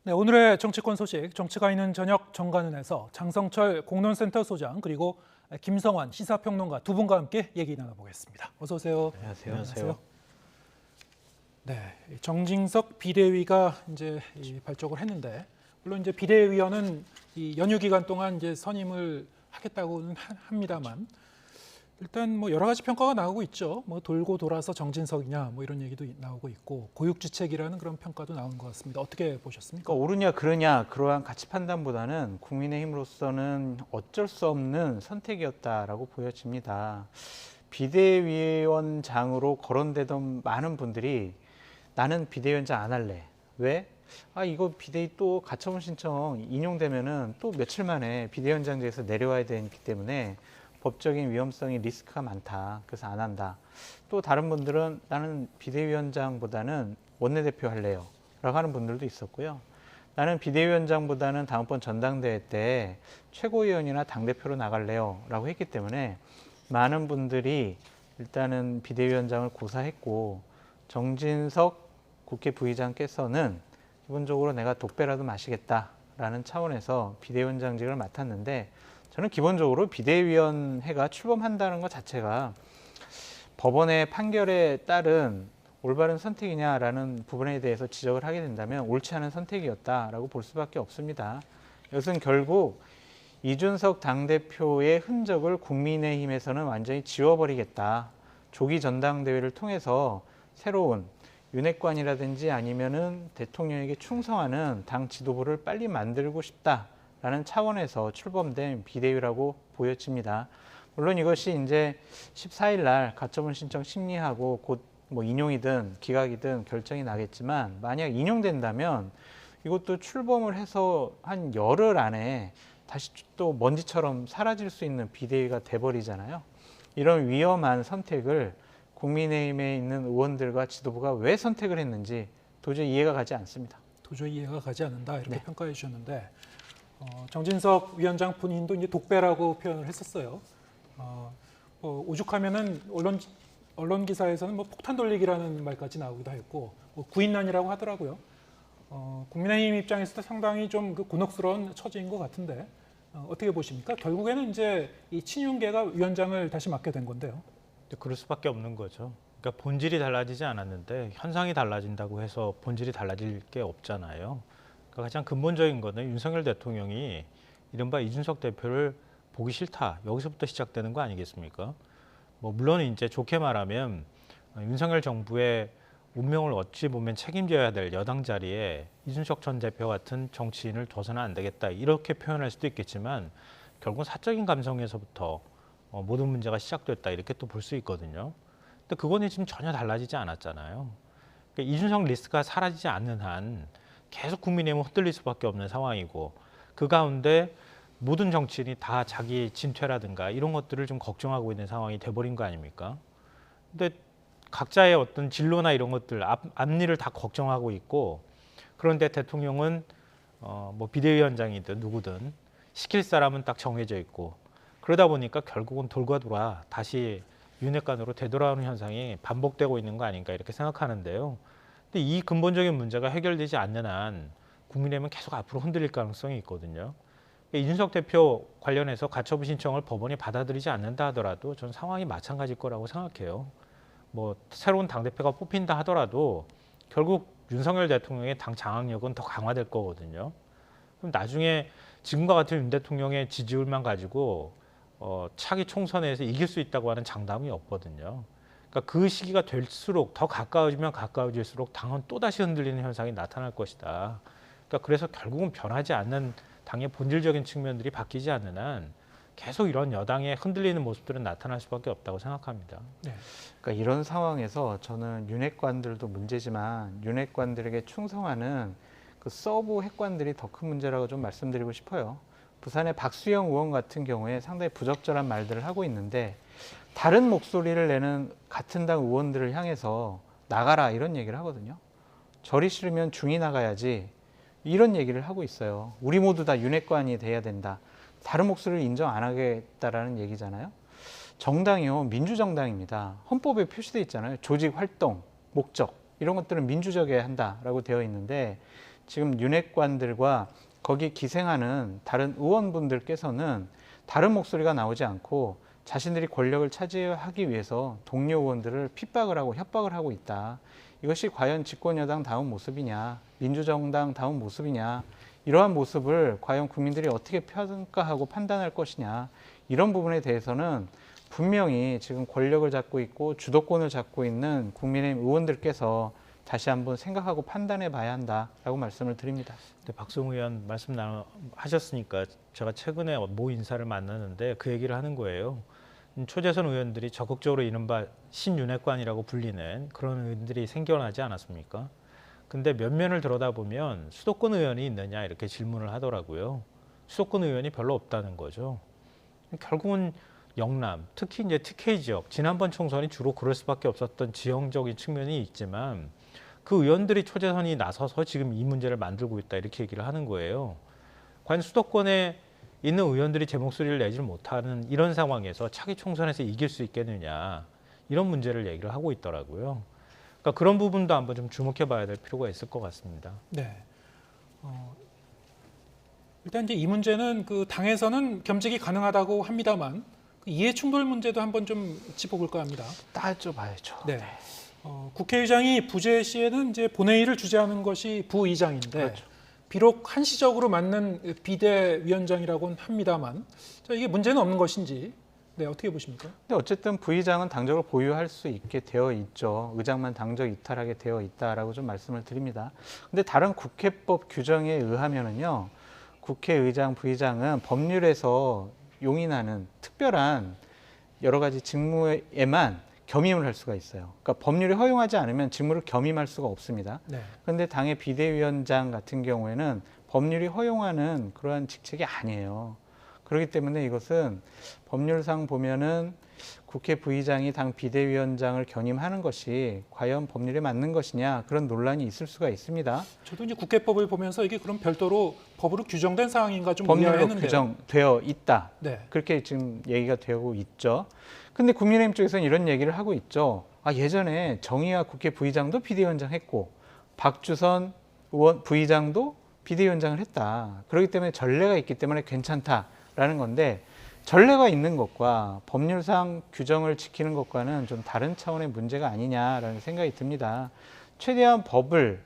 네, 오늘의 정치권 소식, 정치가 있는 저녁 정관훈에서 장성철 공론센터 소장 그리고 김성환 시사평론가 두 분과 함께 얘기 나눠보겠습니다. 어서 오세요. 안녕하세요. 네, 정진석 비대위가 이제 발족을 했는데 물론 이제 비대위원은 이 연휴 기간 동안 이제 선임을 하겠다고는 합니다만 일단 뭐 여러 가지 평가가 나오고 있죠. 뭐 돌고 돌아서 정진석이냐 뭐 이런 얘기도 나오고 있고 고육지책이라는 그런 평가도 나온 것 같습니다. 어떻게 보셨습니까? 그러니까 오르냐 그르냐 그러한 가치 판단보다는 국민의힘으로서는 어쩔 수 없는 선택이었다라고 보여집니다. 비대위원장으로 거론되던 많은 분들이 나는 비대위원장 안 할래. 왜? 이거 비대위 또 가처분 신청 인용되면은 또 며칠 만에 비대위원장직에서 내려와야 되기 때문에 법적인 위험성이 리스크가 많다. 그래서 안 한다. 또 다른 분들은 나는 비대위원장보다는 원내대표 할래요. 라고 하는 분들도 있었고요. 나는 비대위원장보다는 다음번 전당대회 때 최고위원이나 당대표로 나갈래요. 라고 했기 때문에 많은 분들이 일단은 비대위원장을 고사했고 정진석 국회 부의장께서는 기본적으로 내가 독배라도 마시겠다라는 차원에서 비대위원장직을 맡았는데 저는 기본적으로 비대위원회가 출범한다는 것 자체가 법원의 판결에 따른 올바른 선택이냐라는 부분에 대해서 지적을 하게 된다면 옳지 않은 선택이었다라고 볼 수밖에 없습니다. 이것은 결국 이준석 당대표의 흔적을 국민의힘에서는 완전히 지워버리겠다. 조기 전당대회를 통해서 새로운 윤핵관이라든지 아니면은 대통령에게 충성하는 당 지도부를 빨리 만들고 싶다라는 차원에서 출범된 비대위라고 보여집니다. 물론 이것이 이제 14일 날 가처분 신청 심리하고 곧 뭐 인용이든 기각이든 결정이 나겠지만 만약 인용된다면 이것도 출범을 해서 한 열흘 안에 다시 또 먼지처럼 사라질 수 있는 비대위가 돼버리잖아요. 이런 위험한 선택을 국민의힘에 있는 의원들과 지도부가 왜 선택을 했는지 도저히 이해가 가지 않습니다. 도저히 이해가 가지 않는다 이렇게 네. 평가해 주셨는데 정진석 위원장 본인도 이제 독배라고 표현을 했었어요. 뭐 오죽하면은 언론 기사에서는 뭐 폭탄 돌리기라는 말까지 나오기도 했고 뭐 구인난이라고 하더라고요. 국민의힘 입장에서도 상당히 좀 그 곤혹스러운 처지인 것 같은데 어떻게 보십니까? 결국에는 이제 이 친윤계가 위원장을 다시 맡게 된 건데요. 그럴 수밖에 없는 거죠. 그러니까 본질이 달라지지 않았는데 현상이 달라진다고 해서 본질이 달라질 게 없잖아요. 그러니까 가장 근본적인 거는 윤석열 대통령이 이른바 이준석 대표를 보기 싫다. 여기서부터 시작되는 거 아니겠습니까? 뭐 물론 이제 좋게 말하면 윤석열 정부의 운명을 어찌 보면 책임져야 될 여당 자리에 이준석 전 대표 같은 정치인을 둬서는 안 되겠다. 이렇게 표현할 수도 있겠지만 결국 사적인 감성에서부터 모든 문제가 시작됐다. 이렇게 또 볼 수 있거든요. 근데 그거는 지금 전혀 달라지지 않았잖아요. 그러니까 이준석 리스트가 사라지지 않는 한 계속 국민의힘은 흔들릴 수밖에 없는 상황이고 그 가운데 모든 정치인이 다 자기 진퇴라든가 이런 것들을 좀 걱정하고 있는 상황이 돼버린 거 아닙니까? 근데 각자의 어떤 진로나 이런 것들 앞일을 다 걱정하고 있고 그런데 대통령은 뭐 비대위원장이든 누구든 시킬 사람은 딱 정해져 있고 그러다 보니까 결국은 돌과 돌아 다시 윤핵관으로 되돌아오는 현상이 반복되고 있는 거 아닌가 이렇게 생각하는데요. 근데 이 근본적인 문제가 해결되지 않는 한 국민의힘은 계속 앞으로 흔들릴 가능성이 있거든요. 이준석 대표 관련해서 가처분 신청을 법원이 받아들이지 않는다 하더라도 전 상황이 마찬가지일 거라고 생각해요. 뭐 새로운 당대표가 뽑힌다 하더라도 결국 윤석열 대통령의 당 장악력은 더 강화될 거거든요. 그럼 나중에 지금과 같은 윤 대통령의 지지율만 가지고 차기 총선에서 이길 수 있다고 하는 장담이 없거든요. 그러니까 그 시기가 될수록 더 가까워지면 가까워질수록 당은 또다시 흔들리는 현상이 나타날 것이다. 그러니까 그래서 결국은 변하지 않는 당의 본질적인 측면들이 바뀌지 않는 한 계속 이런 여당의 흔들리는 모습들은 나타날 수밖에 없다고 생각합니다. 네. 그러니까 이런 상황에서 저는 윤핵관들도 문제지만 윤핵관들에게 충성하는 그 서브 핵관들이 더 큰 문제라고 좀 말씀드리고 싶어요. 부산의 박수영 의원 같은 경우에 상당히 부적절한 말들을 하고 있는데 다른 목소리를 내는 같은 당 의원들을 향해서 나가라 이런 얘기를 하거든요. 저리 싫으면 중이 나가야지 이런 얘기를 하고 있어요. 우리 모두 다 윤핵관이 돼야 된다. 다른 목소리를 인정 안 하겠다라는 얘기잖아요. 정당이요, 민주정당입니다. 헌법에 표시되어 있잖아요. 조직 활동, 목적 이런 것들은 민주적이어야 한다라고 되어 있는데 지금 윤핵관들과 거기 기생하는 다른 의원분들께서는 다른 목소리가 나오지 않고 자신들이 권력을 차지하기 위해서 동료 의원들을 핍박을 하고 협박을 하고 있다. 이것이 과연 집권여당 다운 모습이냐, 민주정당 다운 모습이냐, 이러한 모습을 과연 국민들이 어떻게 평가하고 판단할 것이냐, 이런 부분에 대해서는 분명히 지금 권력을 잡고 있고 주도권을 잡고 있는 국민의힘 의원들께서 다시 한번 생각하고 판단해 봐야 한다라고 말씀을 드립니다. 네, 박수홍 의원 말씀 하셨으니까 제가 최근에 모 인사를 만났는데 그 얘기를 하는 거예요. 초재선 의원들이 적극적으로 이른바 신윤핵관이라고 불리는 그런 의원들이 생겨나지 않았습니까? 근데 면면을 들여다보면 수도권 의원이 있느냐 이렇게 질문을 하더라고요. 수도권 의원이 별로 없다는 거죠. 결국은 영남, 특히 이제 TK 지역, 지난번 총선이 주로 그럴 수밖에 없었던 지형적인 측면이 있지만 그 의원들이 초재선이 나서서 지금 이 문제를 만들고 있다 이렇게 얘기를 하는 거예요. 과연 수도권에 있는 의원들이 제 목소리를 내지 못하는 이런 상황에서 차기 총선에서 이길 수 있겠느냐 이런 문제를 얘기를 하고 있더라고요. 그러니까 그런 부분도 한번 좀 주목해 봐야 될 필요가 있을 것 같습니다. 네. 일단 이제 이 문제는 그 당에서는 겸직이 가능하다고 합니다만 그 이해 충돌 문제도 한번 좀 짚어볼까 합니다. 따져봐야죠. 네. 국회의장이 부재 시에는 이제 본회의를 주재하는 것이 부의장인데 그렇죠. 비록 한시적으로 맡는 비대위원장이라고는 합니다만 자, 이게 문제는 없는 것인지 네, 어떻게 보십니까? 근데 어쨌든 부의장은 당적을 보유할 수 있게 되어 있죠. 의장만 당적 이탈하게 되어 있다라고 좀 말씀을 드립니다. 근데 다른 국회법 규정에 의하면은요, 국회의장, 부의장은 법률에서 용인하는 특별한 여러 가지 직무에만 겸임을 할 수가 있어요. 그러니까 법률이 허용하지 않으면 직무를 겸임할 수가 없습니다. 네. 그런데 당의 비대위원장 같은 경우에는 법률이 허용하는 그러한 직책이 아니에요. 그렇기 때문에 이것은 법률상 보면은 국회 부의장이 당 비대위원장을 견임하는 것이 과연 법률에 맞는 것이냐 그런 논란이 있을 수가 있습니다. 저도 이제 국회법을 보면서 이게 그럼 별도로 법으로 규정된 사항인가 좀 법률로 의아했는데요. 규정되어 있다. 네. 그렇게 지금 얘기가 되고 있죠. 근데 국민의힘 쪽에서는 이런 얘기를 하고 있죠. 예전에 정의화 국회 부의장도 비대위원장 했고 박주선 의원 부의장도 비대위원장을 했다. 그렇기 때문에 전례가 있기 때문에 괜찮다라는 건데 전례가 있는 것과 법률상 규정을 지키는 것과는 좀 다른 차원의 문제가 아니냐라는 생각이 듭니다. 최대한 법을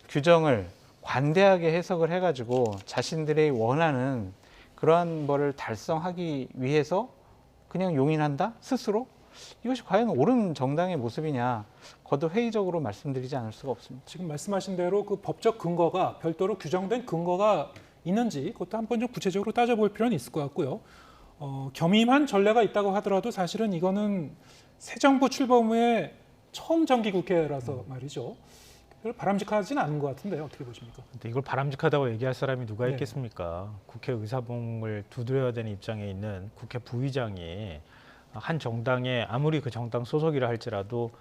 규정을 관대하게 해석을 해가지고 자신들이 원하는 그러한 거를 달성하기 위해서 그냥 용인한다? 스스로? 이것이 과연 옳은 정당의 모습이냐 거듭 회의적으로 말씀드리지 않을 수가 없습니다. 지금 말씀하신 대로 그 법적 근거가 별도로 규정된 근거가 있는지 그것도 한번 좀 구체적으로 따져볼 필요는 있을 것 같고요. 겸임한 전례가 있다고 하더라도 사실은 이거는 새 정부 출범 후에 처음 정기국회라서 말이죠. 별로 바람직하지는 않은 것 같은데 어떻게 보십니까? 근데 이걸 바람직하다고 얘기할 사람이 누가 네. 있겠습니까? 국회 의사봉을 두드려야 되는 입장에 있는 국회 부의장이 한 정당에 아무리 그 정당 소속이라 할지라도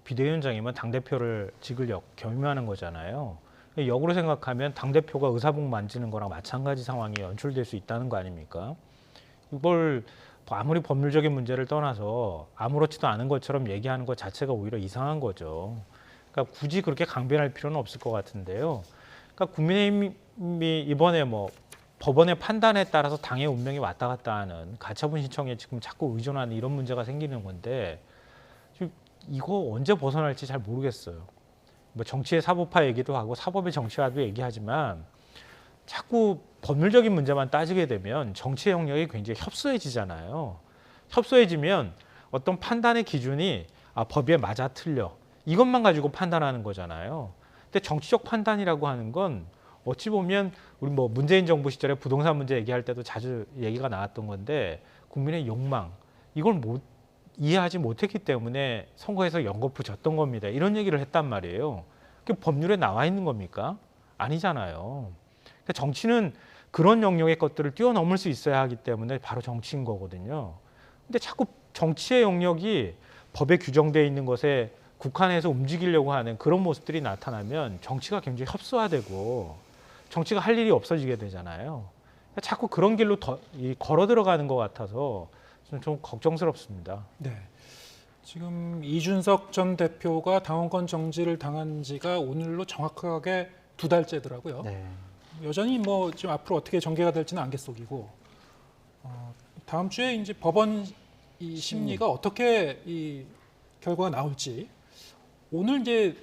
비대위원장이면 당대표를 직을 겸임하는 거잖아요. 역으로 생각하면 당대표가 의사봉 만지는 거랑 마찬가지 상황이 연출될 수 있다는 거 아닙니까? 이걸 아무리 법률적인 문제를 떠나서 아무렇지도 않은 것처럼 얘기하는 것 자체가 오히려 이상한 거죠. 그러니까 굳이 그렇게 강변할 필요는 없을 것 같은데요. 그러니까 국민의힘이 이번에 뭐 법원의 판단에 따라서 당의 운명이 왔다 갔다 하는 가처분 신청에 지금 자꾸 의존하는 이런 문제가 생기는 건데 이거 언제 벗어날지 잘 모르겠어요. 뭐 정치의 사법화 얘기도 하고 사법의 정치화도 얘기하지만 자꾸 법률적인 문제만 따지게 되면 정치의 영역이 굉장히 협소해지잖아요. 협소해지면 어떤 판단의 기준이 법에 맞아 틀려 이것만 가지고 판단하는 거잖아요. 근데 정치적 판단이라고 하는 건 어찌 보면 우리 뭐 문재인 정부 시절에 부동산 문제 얘기할 때도 자주 얘기가 나왔던 건데 국민의 욕망 이걸 이해하지 못했기 때문에 선거에서 연거푸 졌던 겁니다. 이런 얘기를 했단 말이에요. 그게 법률에 나와 있는 겁니까? 아니잖아요. 그러니까 정치는 그런 영역의 것들을 뛰어넘을 수 있어야 하기 때문에 바로 정치인 거거든요. 근데 자꾸 정치의 영역이 법에 규정되어 있는 것에 국한에서 움직이려고 하는 그런 모습들이 나타나면 정치가 굉장히 협소화되고 정치가 할 일이 없어지게 되잖아요. 그러니까 자꾸 그런 길로 걸어 들어가는 것 같아서 좀 걱정스럽습니다. 네. 지금 이준석 전 대표가 당원권 정지를 당한 지가 오늘로 정확하게 2달째더라고요. 네. 여전히 뭐 지금 앞으로 어떻게 전개가 될지는 안갯속이고 다음 주에 이제 법원 이 심리가 어떻게 이 결과가 나올지 오늘 이제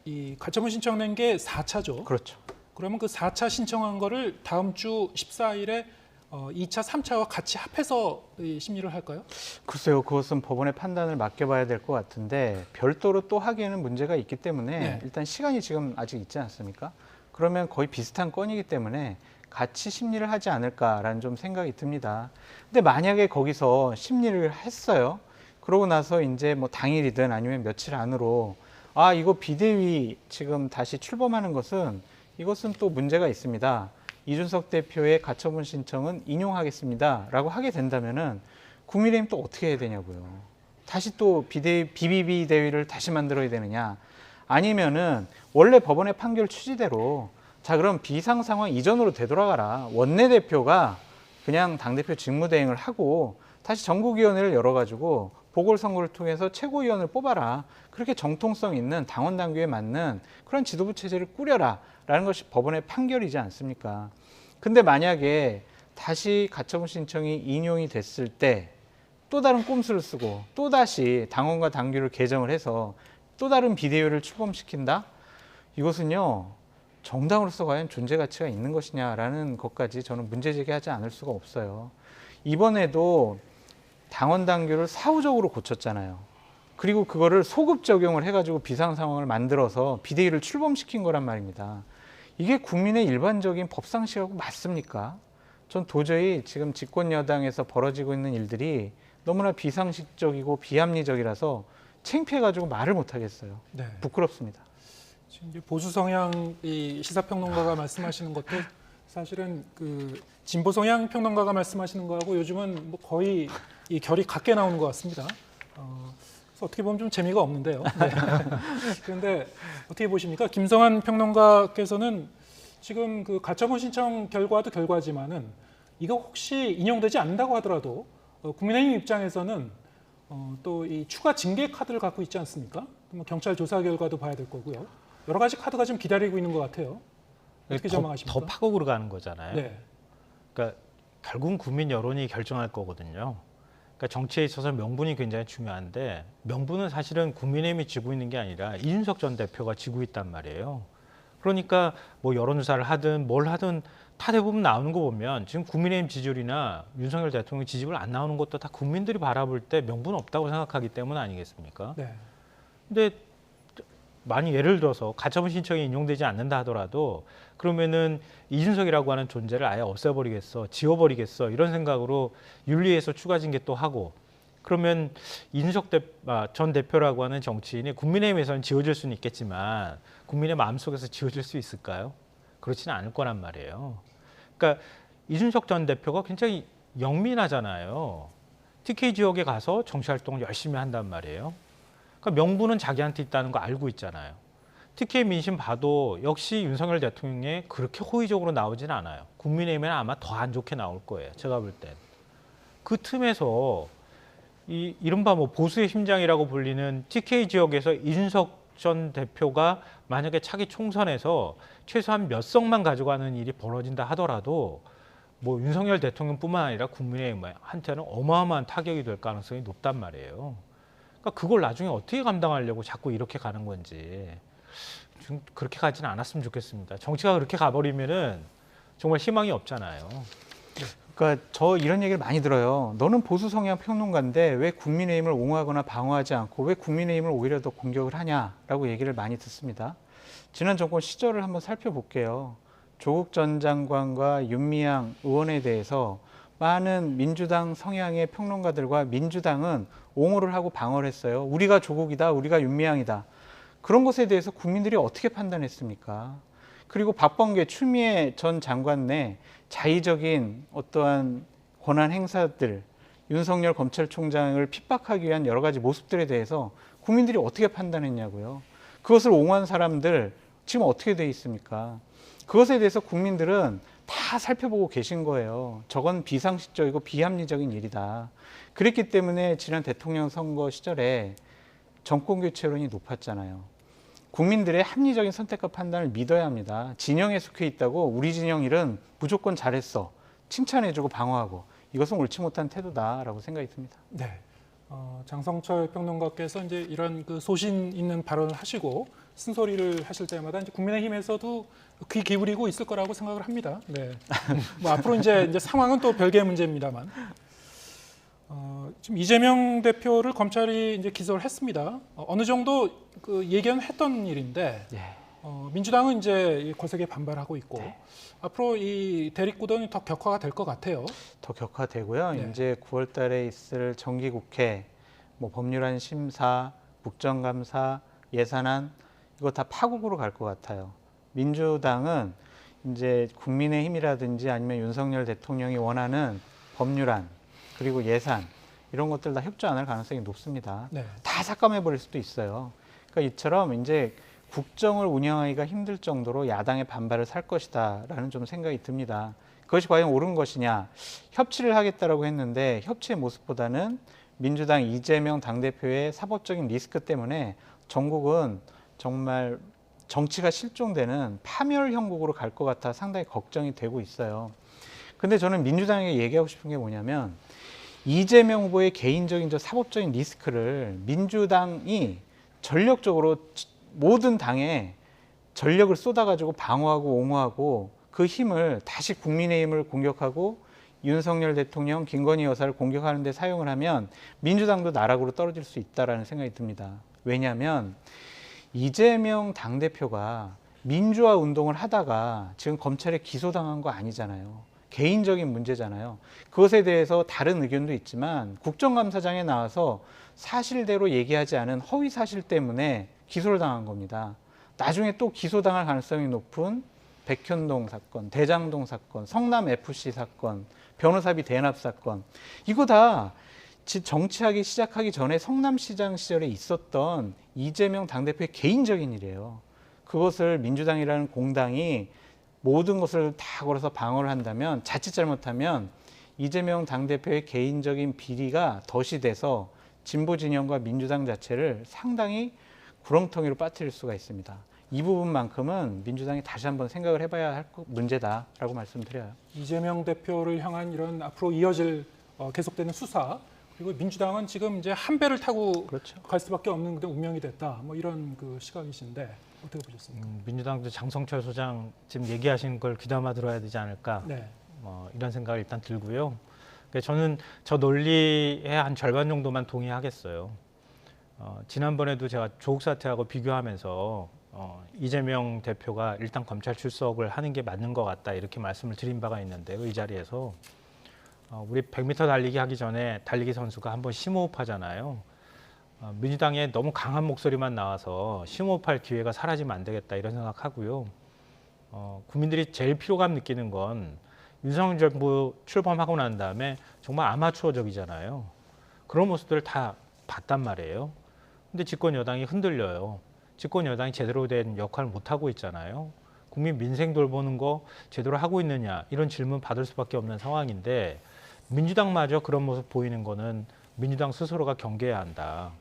이 가처분 신청 낸 게 4차죠. 그렇죠. 그러면 그 4차 신청한 거를 다음 주 14일에 2차, 3차와 같이 합해서 이 심리를 할까요? 글쎄요, 그것은 법원의 판단을 맡겨봐야 될 것 같은데 별도로 또 하기에는 문제가 있기 때문에 네. 일단 시간이 지금 아직 있지 않습니까? 그러면 거의 비슷한 건이기 때문에 같이 심리를 하지 않을까라는 좀 생각이 듭니다. 근데 만약에 거기서 심리를 했어요. 그러고 나서 이제 뭐 당일이든 아니면 며칠 안으로 아, 이거 비대위 지금 다시 출범하는 것은 이것은 또 문제가 있습니다. 이준석 대표의 가처분 신청은 인용하겠습니다. 라고 하게 된다면은 국민의힘 또 어떻게 해야 되냐고요. 다시 또 비비비 대위를 다시 만들어야 되느냐. 아니면은 원래 법원의 판결 취지대로 자, 그럼 비상 상황 이전으로 되돌아가라. 원내대표가 그냥 당대표 직무대행을 하고 다시 전국위원회를 열어가지고 보궐선거를 통해서 최고위원을 뽑아라. 그렇게 정통성 있는 당원 당규에 맞는 그런 지도부 체제를 꾸려라. 라는 것이 법원의 판결이지 않습니까? 근데 만약에 다시 가처분 신청이 인용이 됐을 때 또 다른 꼼수를 쓰고 또 다시 당원과 당규를 개정을 해서 또 다른 비대위를 출범시킨다? 이것은요, 정당으로서 과연 존재 가치가 있는 것이냐라는 것까지 저는 문제 제기하지 않을 수가 없어요. 이번에도 당원 당규를 사후적으로 고쳤잖아요. 그리고 그거를 소급 적용을 해가지고 비상 상황을 만들어서 비대위를 출범시킨 거란 말입니다. 이게 국민의 일반적인 법상식하고 맞습니까? 전 도저히 지금 집권 여당에서 벌어지고 있는 일들이 너무나 비상식적이고 비합리적이라서 창피해가지고 말을 못 하겠어요. 네. 부끄럽습니다. 지금 이제 보수 성향 이 시사평론가가 말씀하시는 것도 사실은 그 진보 성향 평론가가 말씀하시는 거하고 요즘은 뭐 거의 이 결이 같게 나오는 것 같습니다. 그래서 어떻게 보면 좀 재미가 없는데요. 네. 그런데 어떻게 보십니까? 김성환 평론가께서는 지금 그 가처분 신청 결과도 결과지만은 이거 혹시 인용되지 않는다고 하더라도 국민의힘 입장에서는 또 이 추가 징계 카드를 갖고 있지 않습니까? 뭐 경찰 조사 결과도 봐야 될 거고요. 여러 가지 카드가 지금 기다리고 있는 것 같아요. 어떻게 전망하십니까? 더 파국으로 가는 거잖아요. 네. 그러니까 결국은 국민 여론이 결정할 거거든요. 그러니까 정치에 있어서 명분이 굉장히 중요한데 명분은 사실은 국민의힘이 쥐고 있는 게 아니라 이준석 전 대표가 쥐고 있단 말이에요. 그러니까 뭐 여론조사를 하든 뭘 하든 다 대부분 나오는 거 보면 지금 국민의힘 지지율이나 윤석열 대통령 지지율 안 나오는 것도 다 국민들이 바라볼 때 명분 없다고 생각하기 때문 아니겠습니까? 네. 근데 만약 예를 들어서 가처분 신청이 인용되지 않는다 하더라도 그러면은 이준석이라고 하는 존재를 아예 없애버리겠어, 지워버리겠어 이런 생각으로 윤리에서 추가 징계 또 하고 그러면 이준석 전 대표라고 하는 정치인이 국민의힘에서는 지워질 수는 있겠지만 국민의 마음속에서 지워질 수 있을까요? 그렇지는 않을 거란 말이에요. 그러니까 이준석 전 대표가 굉장히 영민하잖아요. TK 지역에 가서 정치활동을 열심히 한단 말이에요. 그러니까 명분은 자기한테 있다는 거 알고 있잖아요. TK 민심 봐도 역시 윤석열 대통령이 그렇게 호의적으로 나오진 않아요. 국민의힘에는 아마 더 안 좋게 나올 거예요. 제가 볼 땐. 그 틈에서 이 이른바 뭐 보수의 심장이라고 불리는 TK 지역에서 이준석 전 대표가 만약에 차기 총선에서 최소한 몇 석만 가져가는 일이 벌어진다 하더라도 뭐 윤석열 대통령뿐만 아니라 국민의힘한테는 어마어마한 타격이 될 가능성이 높단 말이에요. 그러니까 그걸 나중에 어떻게 감당하려고 자꾸 이렇게 가는 건지 좀 그렇게 가지는 않았으면 좋겠습니다. 정치가 그렇게 가버리면은 정말 희망이 없잖아요. 그러니까 저 이런 얘기를 많이 들어요. 너는 보수 성향 평론가인데 왜 국민의힘을 옹호하거나 방어하지 않고 왜 국민의힘을 오히려 더 공격을 하냐라고 얘기를 많이 듣습니다. 지난 정권 시절을 한번 살펴볼게요. 조국 전 장관과 윤미향 의원에 대해서 많은 민주당 성향의 평론가들과 민주당은 옹호를 하고 방어를 했어요. 우리가 조국이다, 우리가 윤미향이다. 그런 것에 대해서 국민들이 어떻게 판단했습니까? 그리고 박범계, 추미애 전 장관 내 자의적인 어떠한 권한 행사들, 윤석열 검찰총장을 핍박하기 위한 여러 가지 모습들에 대해서 국민들이 어떻게 판단했냐고요. 그것을 옹호한 사람들 지금 어떻게 돼 있습니까? 그것에 대해서 국민들은 다 살펴보고 계신 거예요. 저건 비상식적이고 비합리적인 일이다. 그랬기 때문에 지난 대통령 선거 시절에 정권 교체론이 높았잖아요. 국민들의 합리적인 선택과 판단을 믿어야 합니다. 진영에 속해 있다고 우리 진영 일은 무조건 잘했어, 칭찬해주고 방어하고, 이것은 옳지 못한 태도다라고 생각이 듭니다. 네. 장성철 평론가께서 이제 이런 그 소신 있는 발언을 하시고 쓴소리를 하실 때마다 이제 국민의힘에서도 귀 기울이고 있을 거라고 생각을 합니다. 네. 뭐 앞으로 이제 상황은 또 별개의 문제입니다만. 지금 이재명 대표를 검찰이 이제 기소를 했습니다. 어느 정도 그 예견했던 일인데 예. 민주당은 이제 거세게 반발하고 있고 네. 앞으로 이 대립구도는 더 격화가 될 것 같아요. 더 격화되고요. 네. 이제 9월 달에 있을 정기국회, 뭐 법률안 심사, 국정감사, 예산안, 이거 다 파국으로 갈 것 같아요. 민주당은 이제 국민의힘이라든지 아니면 윤석열 대통령이 원하는 법률안 그리고 예산, 이런 것들 다 협조 안 할 가능성이 높습니다. 네. 다 삭감해 버릴 수도 있어요. 그러니까 이처럼 이제 국정을 운영하기가 힘들 정도로 야당의 반발을 살 것이다라는 좀 생각이 듭니다. 그것이 과연 옳은 것이냐? 협치를 하겠다라고 했는데 협치의 모습보다는 민주당 이재명 당대표의 사법적인 리스크 때문에 전국은 정말 정치가 실종되는 파멸 형국으로 갈 것 같아 상당히 걱정이 되고 있어요. 근데 저는 민주당에게 얘기하고 싶은 게 뭐냐면, 이재명 후보의 개인적인 저 사법적인 리스크를 민주당이 전력적으로 모든 당에 전력을 쏟아가지고 방어하고 옹호하고, 그 힘을 다시 국민의힘을 공격하고 윤석열 대통령, 김건희 여사를 공격하는 데 사용을 하면 민주당도 나락으로 떨어질 수 있다라는 생각이 듭니다. 왜냐하면 이재명 당대표가 민주화 운동을 하다가 지금 검찰에 기소당한 거 아니잖아요. 개인적인 문제잖아요. 그것에 대해서 다른 의견도 있지만 국정감사장에 나와서 사실대로 얘기하지 않은 허위 사실 때문에 기소를 당한 겁니다. 나중에 또 기소당할 가능성이 높은 백현동 사건, 대장동 사건, 성남FC 사건, 변호사비 대납 사건, 이거 다 정치하기 시작하기 전에 성남시장 시절에 있었던 이재명 당대표의 개인적인 일이에요. 그것을 민주당이라는 공당이 모든 것을 다 걸어서 방어를 한다면, 자칫 잘못하면 이재명 당대표의 개인적인 비리가 덫이 돼서 진보 진영과 민주당 자체를 상당히 구렁텅이로 빠뜨릴 수가 있습니다. 이 부분만큼은 민주당이 다시 한번 생각을 해봐야 할 문제다라고 말씀드려요. 이재명 대표를 향한 이런 앞으로 이어질 계속되는 수사, 그리고 민주당은 지금 이제 한 배를 타고 그렇죠. 갈 수밖에 없는 그런 운명이 됐다. 뭐 이런 그 시각이신데 어떻게 보셨습니까? 민주당도 장성철 소장 지금 얘기하신 걸 귀담아 들어야 되지 않을까, 네. 이런 생각을 일단 들고요. 저는 저 논리의 한 절반 정도만 동의하겠어요. 지난번에도 제가 조국 사태하고 비교하면서 이재명 대표가 일단 검찰 출석을 하는 게 맞는 것 같다, 이렇게 말씀을 드린 바가 있는데요. 이 자리에서 우리 100m 달리기 하기 전에 달리기 선수가 한번 심호흡하잖아요. 민주당의 너무 강한 목소리만 나와서 심호흡할 기회가 사라지면 안 되겠다, 이런 생각하고요. 국민들이 제일 피로감 느끼는 건 윤석열 정부 출범하고 난 다음에 정말 아마추어적이잖아요. 그런 모습들을 다 봤단 말이에요. 근데 집권 여당이 흔들려요. 집권 여당이 제대로 된 역할을 못하고 있잖아요. 국민 민생 돌보는 거 제대로 하고 있느냐, 이런 질문 받을 수밖에 없는 상황인데, 민주당마저 그런 모습 보이는 거는 민주당 스스로가 경계해야 한다.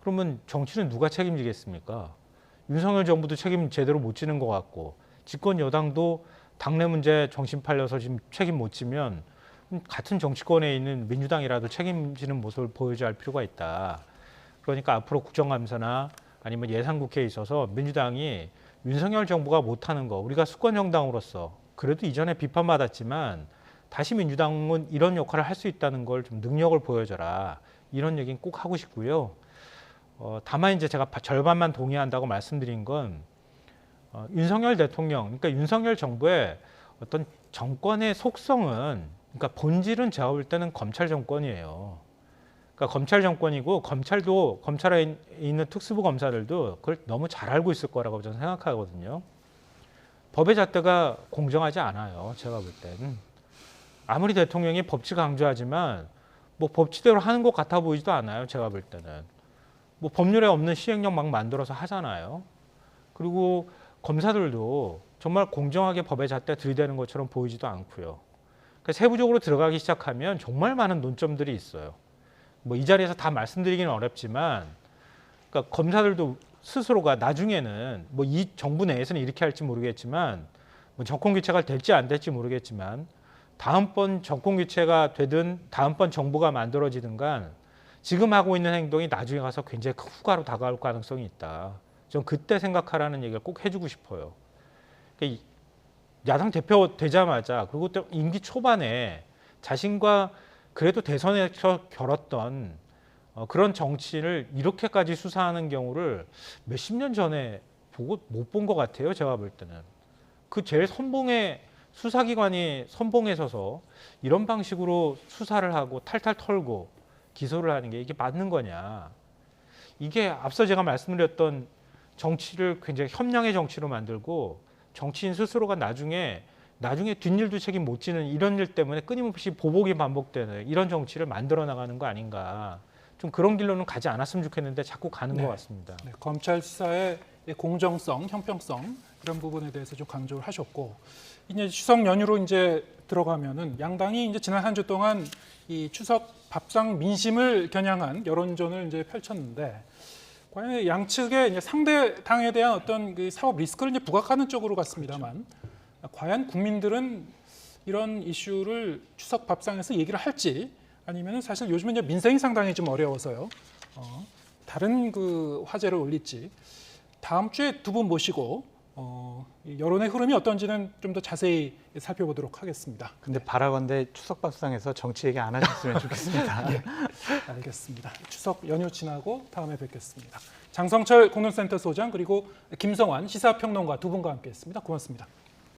그러면 정치는 누가 책임지겠습니까? 윤석열 정부도 책임 제대로 못 지는 것 같고, 집권 여당도 당내 문제 정신 팔려서 지금 책임 못 지면 같은 정치권에 있는 민주당이라도 책임지는 모습을 보여줘야 할 필요가 있다. 그러니까 앞으로 국정감사나 아니면 예산국회에 있어서 민주당이 윤석열 정부가 못하는 거, 우리가 수권 정당으로서 그래도 이전에 비판받았지만 다시 민주당은 이런 역할을 할 수 있다는 걸 좀 능력을 보여줘라, 이런 얘기는 꼭 하고 싶고요. 다만 이제 제가 절반만 동의한다고 말씀드린 건 윤석열 대통령, 그러니까 윤석열 정부의 어떤 정권의 속성은, 그러니까 본질은 제가 볼 때는 검찰 정권이에요. 그러니까 검찰 정권이고, 검찰도, 검찰에 있는 특수부 검사들도 그걸 너무 잘 알고 있을 거라고 저는 생각하거든요. 법의 잣대가 공정하지 않아요, 제가 볼 때는. 아무리 대통령이 법치 강조하지만 뭐 법치대로 하는 것 같아 보이지도 않아요, 제가 볼 때는. 뭐 법률에 없는 시행령 막 만들어서 하잖아요. 그리고 검사들도 정말 공정하게 법의 잣대 들이대는 것처럼 보이지도 않고요. 그러니까 세부적으로 들어가기 시작하면 정말 많은 논점들이 있어요. 뭐 이 자리에서 다 말씀드리기는 어렵지만 그러니까 검사들도 스스로가 나중에는 뭐 이 정부 내에서는 이렇게 할지 모르겠지만 뭐 정권 교체가 될지 안 될지 모르겠지만 다음번 정권 교체가 되든 다음번 정부가 만들어지든 간 지금 하고 있는 행동이 나중에 가서 굉장히 큰 후과로 다가올 가능성이 있다. 전 그때 생각하라는 얘기를 꼭 해주고 싶어요. 그러니까 야당 대표 되자마자 그리고 또 임기 초반에 자신과 그래도 대선에서 겨뤘던 그런 정치인을 이렇게까지 수사하는 경우를 몇십 년 전에 보고 못 본 것 같아요. 제가 볼 때는. 그 제일 선봉에 수사기관이 선봉에 서서 이런 방식으로 수사를 하고 탈탈 털고 기소를 하는 게 이게 맞는 거냐. 이게 앞서 제가 말씀드렸던 정치를 굉장히 협량의 정치로 만들고 정치인 스스로가 나중에 뒷일도 책임 못 지는 이런 일 때문에 끊임없이 보복이 반복되는 이런 정치를 만들어 나가는 거 아닌가. 좀 그런 길로는 가지 않았으면 좋겠는데 자꾸 가는 것 같습니다. 네, 검찰 수사의 공정성, 형평성 이런 부분에 대해서 좀 강조를 하셨고 이제 추석 연휴로 이제 들어가면은 양당이 이제 지난 한 주 동안 이 추석 밥상 민심을 겨냥한 여론전을 이제 펼쳤는데 과연 양측의 이제 상대 당에 대한 어떤 그 사법 리스크를 이제 부각하는 쪽으로 갔습니다만 과연 국민들은 이런 이슈를 추석 밥상에서 얘기를 할지 아니면은 사실 요즘은 이제 민생이 상당히 좀 어려워서요. 다른 그 화제를 올릴지 다음 주에 두 분 모시고 이 여론의 흐름이 어떤지는 좀 더 자세히 살펴보도록 하겠습니다. 근데 바라건대 추석밥상에서 정치 얘기 안 하셨으면 좋겠습니다. 네, 알겠습니다. 추석 연휴 지나고 다음에 뵙겠습니다. 장성철 공론센터 소장 그리고 김성환 시사평론가 두 분과 함께했습니다. 고맙습니다.